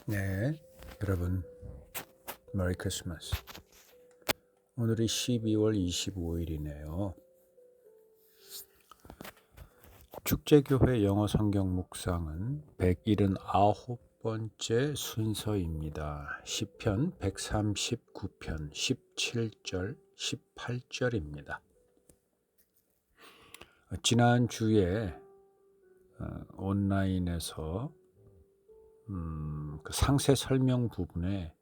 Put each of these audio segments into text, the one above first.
네, 여러분 메리 크리스마스. 오늘이 12월 25일이네요. 축제교회 영어 성경 묵상은 179번째 순서입니다. 시편 139편 17절 18절입니다. 지난주에 온라인에서 그 상세 설명 부분에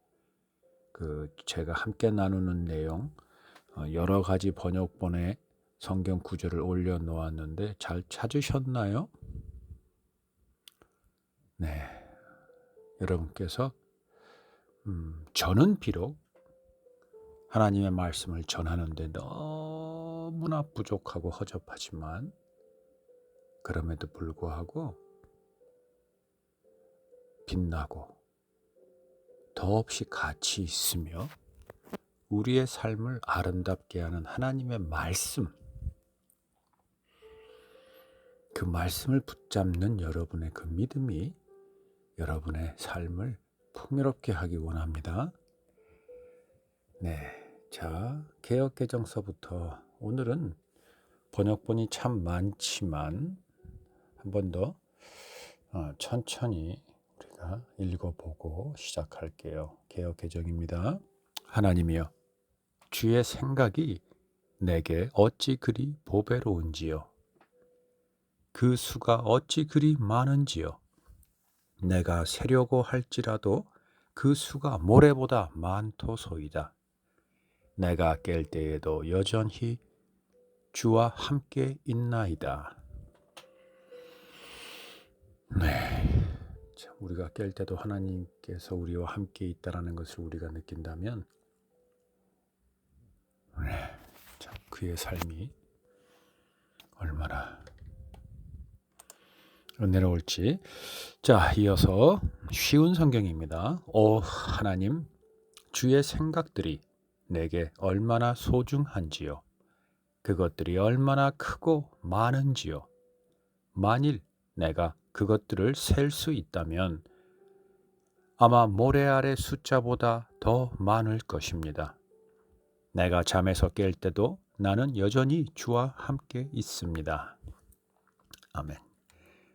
제가 함께 나누는 내용 여러 가지 번역본의 성경 구절을 올려놓았는데 잘 찾으셨나요? 네, 여러분께서 저는 비록 하나님의 말씀을 전하는데 너무나 부족하고 허접하지만 그럼에도 불구하고 빛나고 더없이 가치 있으며 우리의 삶을 아름답게 하는 하나님의 말씀, 그 말씀을 붙잡는 여러분의 그 믿음이 여러분의 삶을 풍요롭게 하기 원합니다. 네, 자, 개역개정서부터 오늘은 번역본이 참 많지만 한 번 더 천천히 우리가 읽어보고 시작할게요. 개역개정입니다. 하나님이여, 주의 생각이 내게 어찌 그리 보배로운지요. 그 수가 어찌 그리 많은지요. 내가 세려고 할지라도 그 수가 모래보다 많도소이다. 내가 깰 때에도 여전히 주와 함께 있나이다. 네, 참 우리가 깰 때도 하나님께서 우리와 함께 있다라는 것을 우리가 느낀다면 참 그의 삶이 얼마나 은혜로울지. 자, 이어서 쉬운 성경입니다. 오 하나님, 주의 생각들이 내게 얼마나 소중한지요. 그것들이 얼마나 크고 많은지요. 만일 내가 그것들을 셀 수 있다면 아마 모래 아래 숫자보다 더 많을 것입니다. 내가 잠에서 깰 때도 나는 여전히 주와 함께 있습니다. 아멘.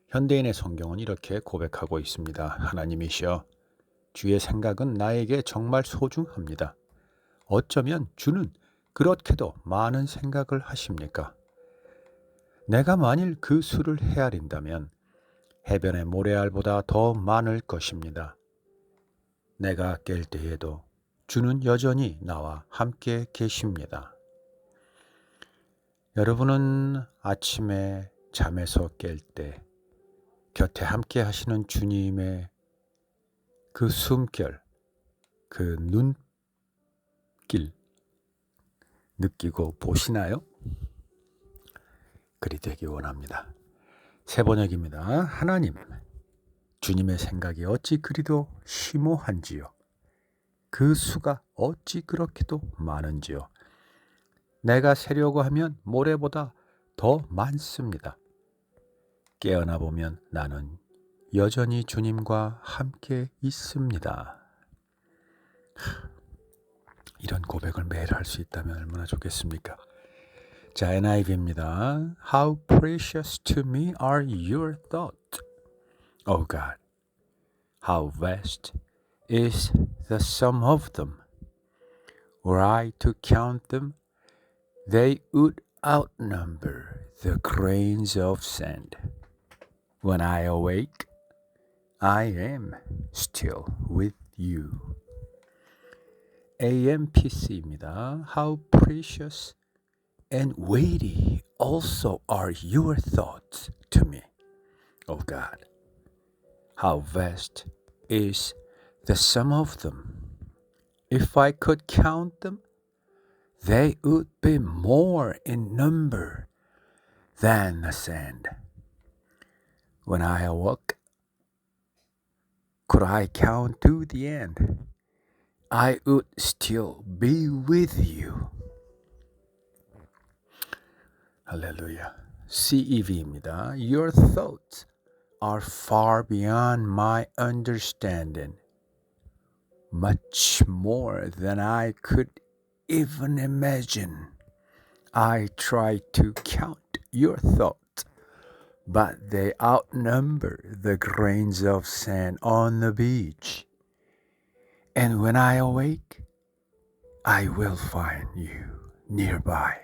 현대인의 성경은 이렇게 고백하고 있습니다. 하나님이시여, 주의 생각은 나에게 정말 소중합니다. 어쩌면 주는 그렇게도 많은 생각을 하십니까? 내가 만일 그 수를 헤아린다면 해변의 모래알보다 더 많을 것입니다. 내가 깰 때에도 주는 여전히 나와 함께 계십니다. 여러분은 아침에 잠에서 깰 때 곁에 함께 하시는 주님의 그 숨결, 그 눈길 느끼고 보시나요? 그리 되기 원합니다. 새 번역입니다. 하나님, 주님의 생각이 어찌 그리도 심오한지요. 그 수가 어찌 그렇게도 많은지요. 내가 세려고 하면 모래보다 더 많습니다. 깨어나 보면 나는 여전히 주님과 함께 있습니다. 이런 고백을 매일 할 수 있다면 얼마나 좋겠습니까? 자, NIV입니다. How precious to me are your thoughts, O God. How vast is the sum of them. Were I to count them, they would outnumber the grains of sand. When I awake, I am still with you. AMPC입니다. How precious and weighty also are your thoughts to me, O God. How vast is the sum of them. If I could count them, they would be more in number than the sand. When I awoke, could I count to the end, I would still be with you. 할렐루야. CEV입니다. Your thoughts are far beyond my understanding. much more than I could even imagine. I try to count your thoughts, but they outnumber the grains of sand on the beach. And when I awake, I will find you nearby.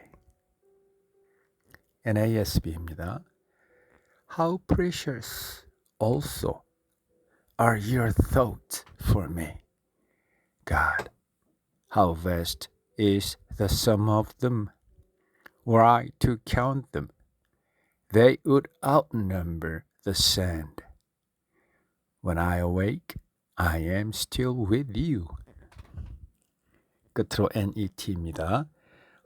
NASB입니다. How precious also are your thoughts for me, God. How vast is the sum of them. Were I to count them, they would outnumber the sand. When I awake, I am still with you. 끝으로 NET입니다.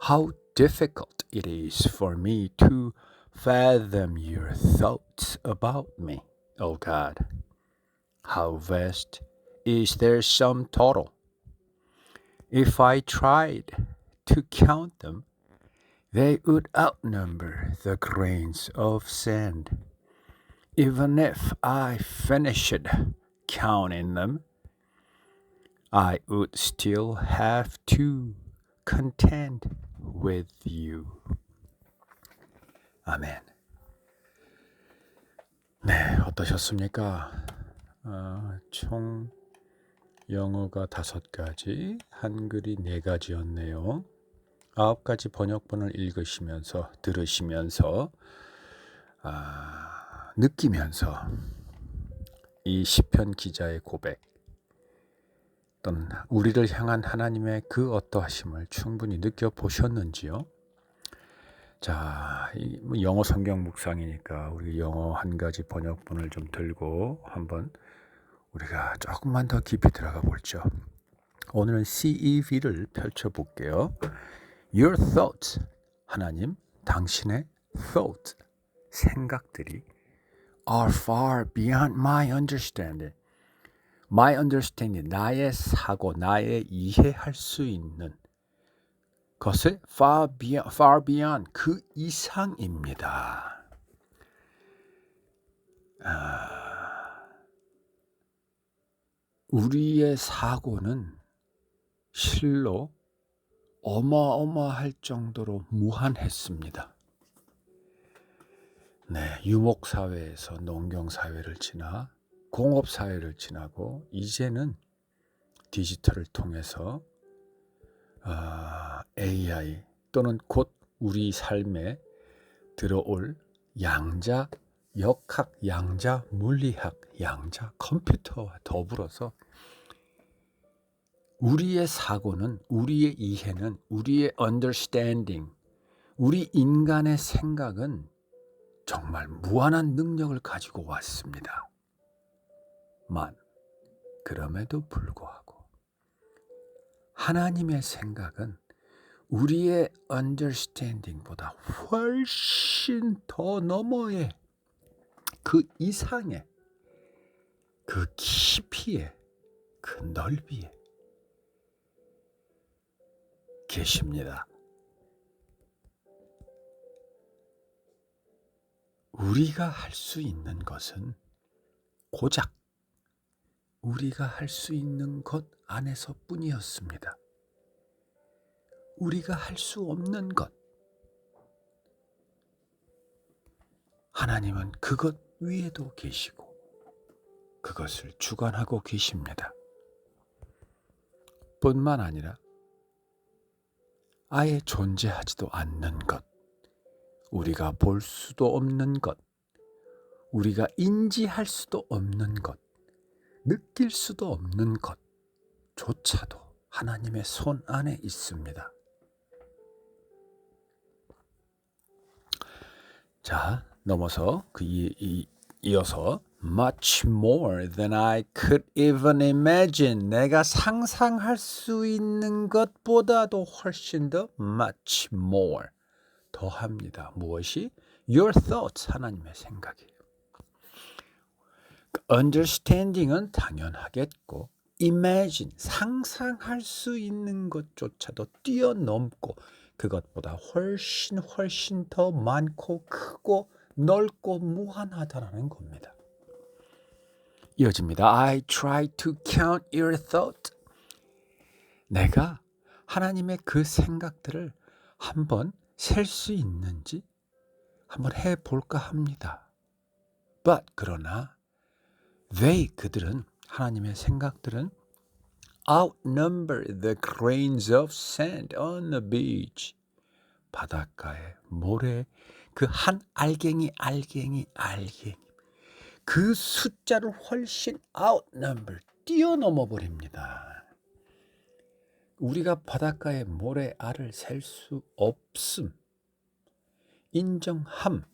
How difficult it is for me to fathom your thoughts about me, O God. How vast is their sum total. If I tried to count them, they would outnumber the grains of sand. Even if I finished counting them, I would still have to contend with you. 아멘. 네, 어떠셨습니까? 총 영어가 5가지, 한글이 4가지였네요. 9가지 번역본을 읽으시면서 들으시면서 느끼면서 이 시편 기자의 고백 또는 우리를 향한 하나님의 그 어떠하심을 충분히 느껴보셨는지요? 자, 영어 성경 묵상이니까 우리 영어 한 가지 번역본을 좀 들고 한번 우리가 조금만 더 깊이 들어가 보죠. 오늘은 CEV를 펼쳐볼게요. Your thoughts, 하나님, 당신의 thought, 생각들이 are far beyond my understanding. My understanding, 나의 사고, 나의 이해할 수 있는 것을 far beyond, 그 이상입니다. 우리의 사고는 실로 어마어마할 정도로 무한했습니다. 네, 유목사회에서 농경사회를 지나 공업사회를 지나고 이제는 디지털을 통해서 AI 또는 곧 우리 삶에 들어올 양자 역학, 양자 물리학, 양자 컴퓨터와 더불어서 우리의 사고는, 우리의 이해는, 우리의 understanding, 우리 인간의 생각은 정말 무한한 능력을 가지고 왔습니다. 그럼에도 불구하고 하나님의 생각은 우리의 understanding보다 훨씬 더 너머의 그 이상의 그 깊이의 그 넓이에 계십니다. 우리가 할 수 있는 것은 고작 우리가 할 수 있는 것 안에서 뿐이었습니다. 우리가 할 수 없는 것, 하나님은 그것 위에도 계시고 그것을 주관하고 계십니다. 뿐만 아니라 아예 존재하지도 않는 것, 우리가 볼 수도 없는 것, 우리가 인지할 수도 없는 것, 느낄 수도 없는 것조차도 하나님의 손 안에 있습니다. 자, 넘어서 이어서 much more than I could even imagine, 내가 상상할 수 있는 것보다도 훨씬 더 much more, 더합니다. 무엇이? Your thoughts, 하나님의 생각이에요. understanding은 당연하겠고 imagine, 상상할 수 있는 것조차도 뛰어넘고 그것보다 훨씬 더 많고 크고 넓고 무한하다라는 겁니다. 이어집니다. I try to count your thought. 내가 하나님의 그 생각들을 한번 셀 수 있는지 한번 해볼까 합니다. But 그러나 그들은 하나님의 생각들은 outnumber the grains of sand on the beach. 바닷가의 모래 그 한 알갱이 그 숫자를 훨씬 outnumber 뛰어넘어 버립니다. 우리가 바닷가의 모래알을 셀 수 없음 인정함.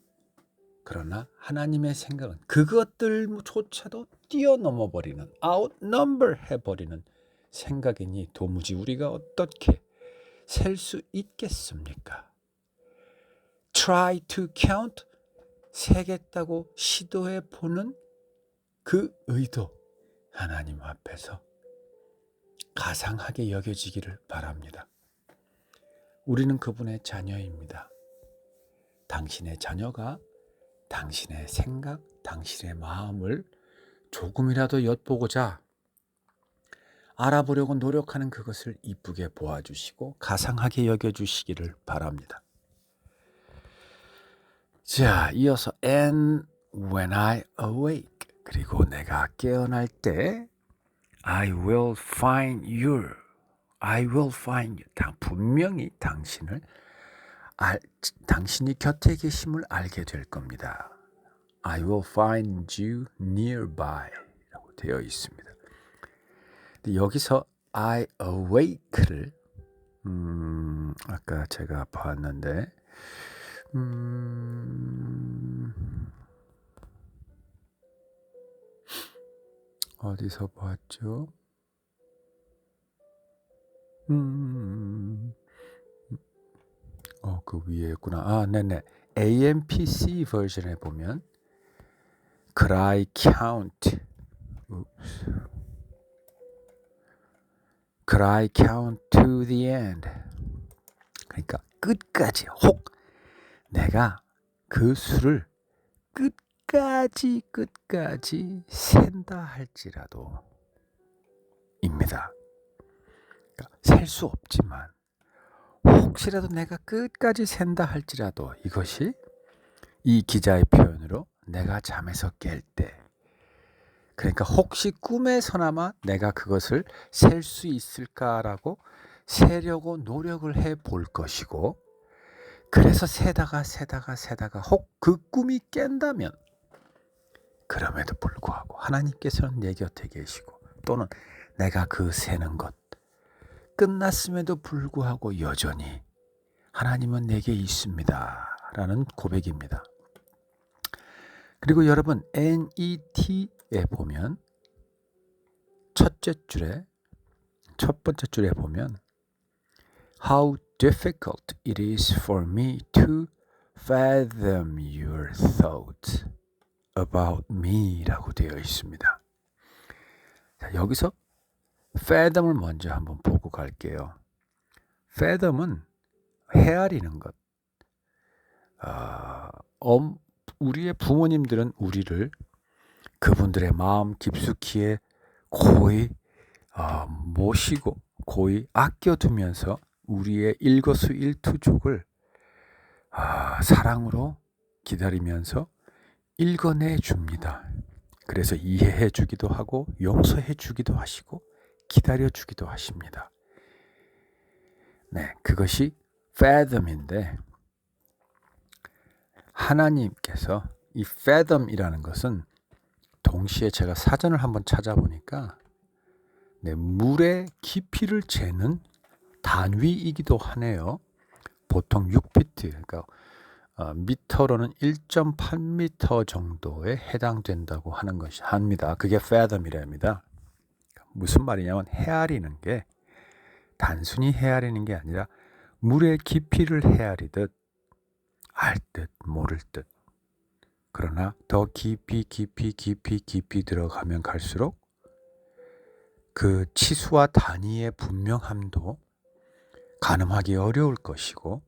그러나 하나님의 생각은 그것들조차도 뛰어넘어 버리는 outnumber 해버리는 생각이니 도무지 우리가 어떻게 셀 수 있겠습니까? Try to count 세겠다고 시도해 보는 그 의도 하나님 앞에서 가상하게 여겨지기를 바랍니다. 우리는 그분의 자녀입니다. 당신의 자녀가 당신의 생각, 당신의 마음을 조금이라도 엿보고자 알아보려고 노력하는 그것을 이쁘게 보아주시고 가상하게 여겨주시기를 바랍니다. 자, 이어서 And when I awake 그리고 내가 깨어날 때 I will find you. 분명히 당신이 곁에 계심을 알게 될 겁니다. I will find you nearby 라고 되어 있습니다. 근데 여기서 I awake를 아까 제가 봤는데 어디서 봤죠? 그 위에 있구나. 네네. AMPC 버전에 보면 Could I count to the end? 그러니까 끝까지 혹 내가 그 수를 끝까지 센다 할지라도 입니다. 그러니까 셀 수 없지만 혹시라도 내가 끝까지 센다 할지라도 이것이 이 기자의 표현으로 내가 잠에서 깰 때 그러니까 혹시 꿈에서나마 내가 그것을 셀 수 있을까라고 세려고 노력을 해볼 것이고 그래서 세다가 혹 그 꿈이 깬다면 그럼에도 불구하고 하나님께서는 내 곁에 계시고 또는 내가 그 세는 것 끝났음에도 불구하고 여전히 하나님은 내게 있습니다 라는 고백입니다. 그리고 여러분 NET에 보면 첫 번째 줄에 보면 How difficult it is for me to fathom your thoughts about me 라고 되어 있습니다. 자, 여기서 fathom을 먼저 한번 보고 갈게요. fathom은 헤아리는 것. 우리의 부모님들은 우리를 그분들의 마음 깊숙이에 고이 모시고 고이 아껴두면서 우리의 일거수일투족을 사랑으로 기다리면서 읽어내 줍니다. 그래서 이해해 주기도 하고 용서해 주기도 하시고 기다려 주기도 하십니다. 네, 그것이 fathom인데 하나님께서 이 fathom이라는 것은 동시에 제가 사전을 한번 찾아보니까 물의 깊이를 재는 단위이기도 하네요. 보통 6피트, 그러니까 미터로는 1.8미터 정도에 해당된다고 하는 것이 합니다. 그게 fathom이랍니다. 무슨 말이냐면 헤아리는 게 단순히 헤아리는 게 아니라 물의 깊이를 헤아리듯 알 듯 모를 듯. 그러나 더 깊이 들어가면 갈수록 그 치수와 단위의 분명함도 가늠하기 어려울 것이고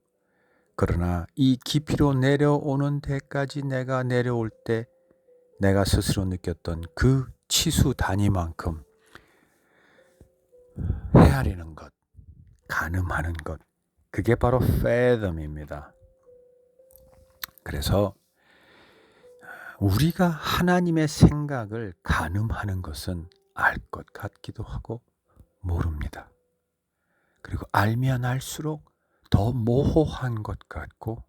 그러나 이 깊이로 내려오는 데까지 내가 내려올 때 내가 스스로 느꼈던 그 치수 단위만큼 헤아리는 것 가늠하는 것, 그게 바로 fathom입니다. 그래서 우리가 하나님의 생각을 가늠하는 것은 알 것 같기도 하고 모릅니다. 그리고 알면 알수록 더 모호한 것 같고,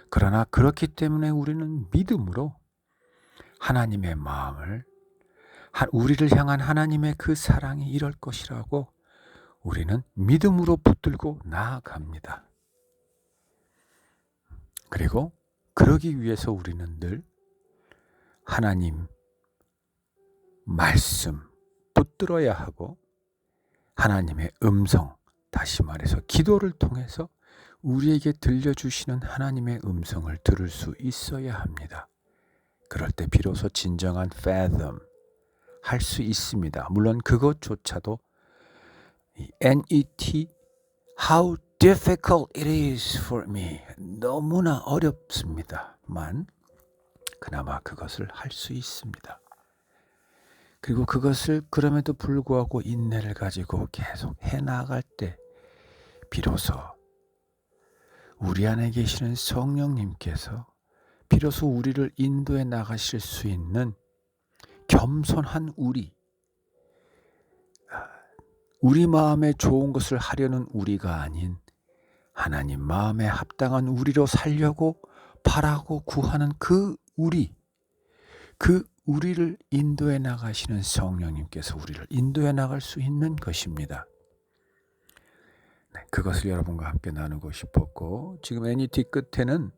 그러나 그렇기 때문에 우리는 믿음으로 하나님의 마음을, 우리를 향한 하나님의 그 사랑이 이럴 것이라고 우리는 믿음으로 붙들고 나아갑니다. 그리고 그러기 위해서 우리는 늘 하나님 말씀 붙들어야 하고, 하나님의 음성, 다시 말해서 기도를 통해서 우리에게 들려주시는 하나님의 음성을 들을 수 있어야 합니다. 그럴 때 비로소 진정한 fathom 할 수 있습니다. 물론 그것조차도 NET, how difficult it is for me, 너무나 어렵습니다만 그나마 그것을 할 수 있습니다. 그리고 그것을 그럼에도 불구하고 인내를 가지고 계속 해나갈 때 비로소 우리 안에 계시는 성령님께서 비로소 우리를 인도해 나가실 수 있는 겸손한 우리 마음에 좋은 것을 하려는 우리가 아닌 하나님 마음에 합당한 우리로 살려고 바라고 구하는 그 우리를 인도해 나가시는 성령님께서 우리를 인도해 나갈 수 있는 것입니다. 네, 그것을 여러분과 함께 나누고 싶었고, 지금 NET 끝에는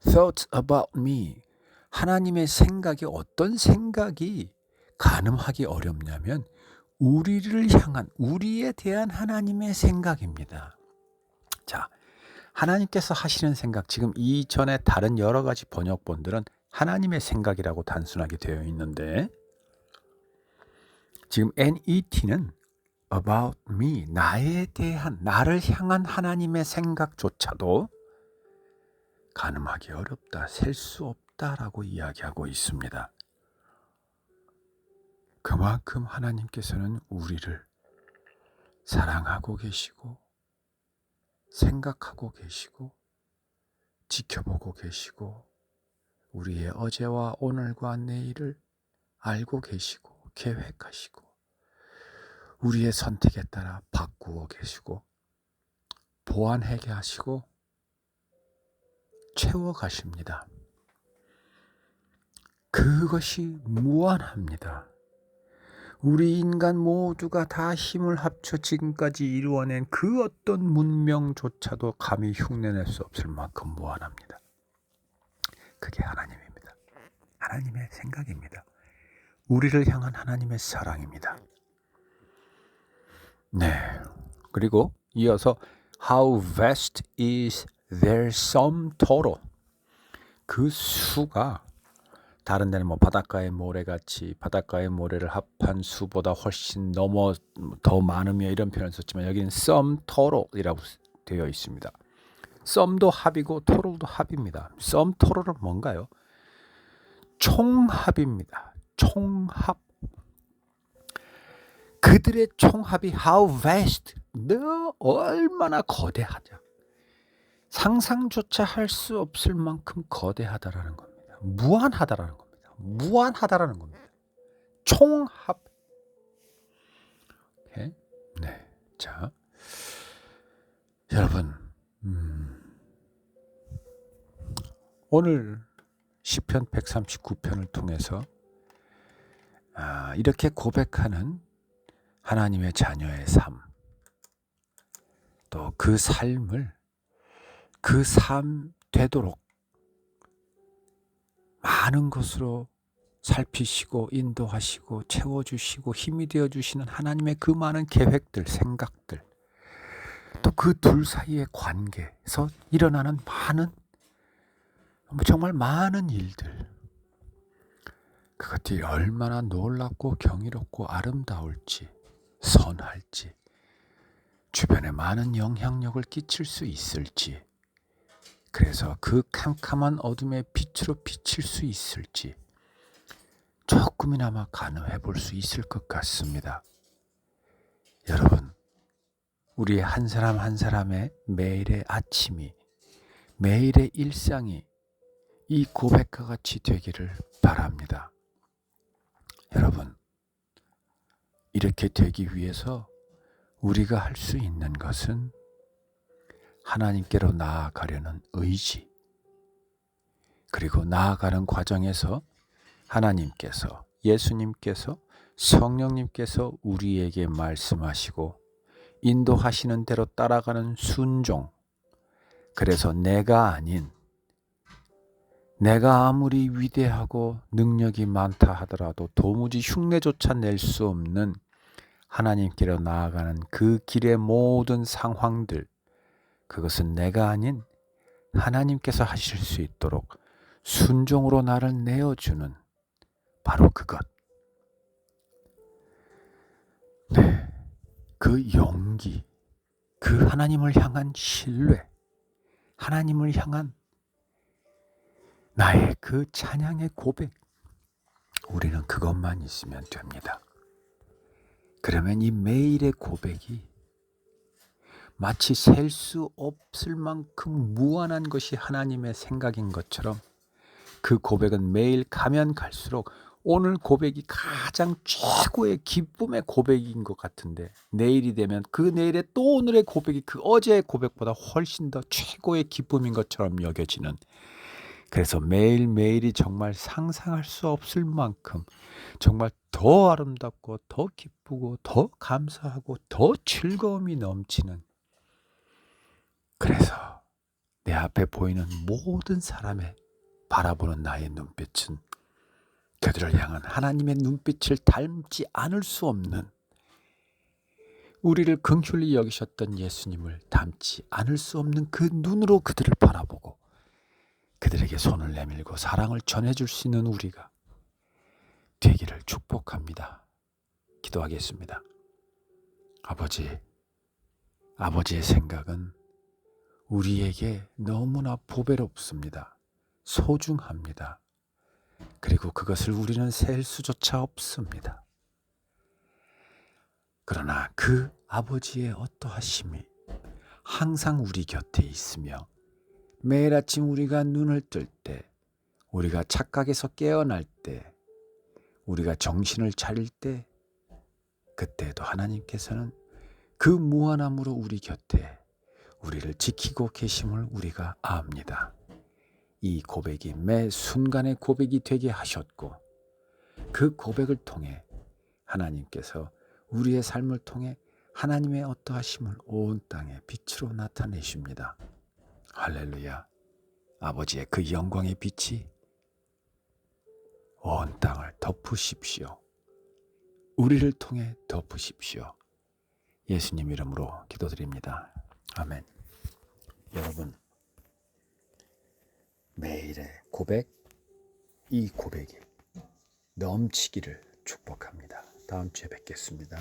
Thoughts about me, 하나님의 생각이 어떤 생각이 가늠하기 어렵냐면 우리를 향한, 우리에 대한 하나님의 생각입니다. 자, 하나님께서 하시는 생각, 지금 이전에 다른 여러 가지 번역본들은 하나님의 생각이라고 단순하게 되어 있는데, 지금 NET는 about me, 나에 대한, 나를 향한 하나님의 생각조차도 가늠하기 어렵다, 셀 수 없다라고 이야기하고 있습니다. 그만큼 하나님께서는 우리를 사랑하고 계시고 생각하고 계시고 지켜보고 계시고 우리의 어제와 오늘과 내일을 알고 계시고 계획하시고 우리의 선택에 따라 바꾸어 계시고 보완하게 하시고 채워가십니다. 그것이 무한합니다. 우리 인간 모두가 다 힘을 합쳐 지금까지 이루어낸 그 어떤 문명조차도 감히 흉내낼 수 없을 만큼 무한합니다. 그게 하나님입니다. 하나님의 생각입니다. 우리를 향한 하나님의 사랑입니다. 네. 그리고 이어서 How vast is their sum total. 그 수가 다른 데는 뭐 바닷가의 모래같이 바닷가의 모래를 합한 수보다 훨씬 넘어 더 많으며 이런 표현을 썼지만 여기는 sum total이라고 되어 있습니다. sum도 합이고 total도 합입니다. sum total은 뭔가요? 총합입니다. 총합. 그들의 총합이 how vast, 얼마나 거대하죠. 상상조차 할 수 없을 만큼 거대하다라는 겁니다. 무한하다라는 겁니다. 무한하다라는 겁니다. 총합. 오케이? 네. 자, 여러분, 오늘 시편 139편을 통해서 이렇게 고백하는 하나님의 자녀의 삶, 또 그 삶을 그 삶 되도록 많은 것으로 살피시고 인도하시고 채워주시고 힘이 되어주시는 하나님의 그 많은 계획들, 생각들, 또 그 둘 사이의 관계에서 일어나는 많은, 정말 많은 일들, 그것들이 얼마나 놀랍고 경이롭고 아름다울지, 선할지, 주변에 많은 영향력을 끼칠 수 있을지, 그래서 그 캄캄한 어둠의 빛으로 비칠 수 있을지 조금이나마 가늠해 볼 수 있을 것 같습니다. 여러분, 우리 한 사람 한 사람의 매일의 아침이, 매일의 일상이 이 고백과 같이 되기를 바랍니다. 여러분, 이렇게 되기 위해서 우리가 할 수 있는 것은 하나님께로 나아가려는 의지, 그리고 나아가는 과정에서 하나님께서, 예수님께서, 성령님께서 우리에게 말씀하시고 인도하시는 대로 따라가는 순종. 그래서 내가 아닌, 내가 아무리 위대하고 능력이 많다 하더라도 도무지 흉내조차 낼 수 없는 하나님께로 나아가는 그 길의 모든 상황들, 그것은 내가 아닌 하나님께서 하실 수 있도록 순종으로 나를 내어주는 바로 그것. 네, 그 용기, 그 하나님을 향한 신뢰, 하나님을 향한 나의 그 찬양의 고백, 우리는 그것만 있으면 됩니다. 그러면 이 매일의 고백이 마치 셀 수 없을 만큼 무한한 것이 하나님의 생각인 것처럼 그 고백은 매일 가면 갈수록 오늘 고백이 가장 최고의 기쁨의 고백인 것 같은데, 내일이 되면 그 내일의 또 오늘의 고백이 그 어제의 고백보다 훨씬 더 최고의 기쁨인 것처럼 여겨지는, 그래서 매일매일이 정말 상상할 수 없을 만큼 정말 더 아름답고 더 기쁘고 더 감사하고 더 즐거움이 넘치는, 그래서 내 앞에 보이는 모든 사람의 바라보는 나의 눈빛은 그들을 향한 하나님의 눈빛을 닮지 않을 수 없는, 우리를 긍휼히 여기셨던 예수님을 닮지 않을 수 없는 그 눈으로 그들을 바라보고 그들에게 손을 내밀고 사랑을 전해줄 수 있는 우리가 되기를 축복합니다. 기도하겠습니다. 아버지의 생각은 우리에게 너무나 보배롭습니다. 소중합니다. 그리고 그것을 우리는 셀 수조차 없습니다. 그러나 그 아버지의 어떠하심이 항상 우리 곁에 있으며 매일 아침 우리가 눈을 뜰 때, 우리가 착각에서 깨어날 때, 우리가 정신을 차릴 때, 그때도 하나님께서는 그 무한함으로 우리 곁에 우리를 지키고 계심을 우리가 압니다. 이 고백이 매 순간의 고백이 되게 하셨고, 그 고백을 통해 하나님께서 우리의 삶을 통해 하나님의 어떠하심을 온 땅에 빛으로 나타내십니다. 할렐루야. 아버지의 그 영광의 빛이 온 땅을 덮으십시오. 우리를 통해 덮으십시오. 예수님 이름으로 기도드립니다. 아멘. 여러분, 매일의 고백, 이 고백이 넘치기를 축복합니다. 다음 주에 뵙겠습니다.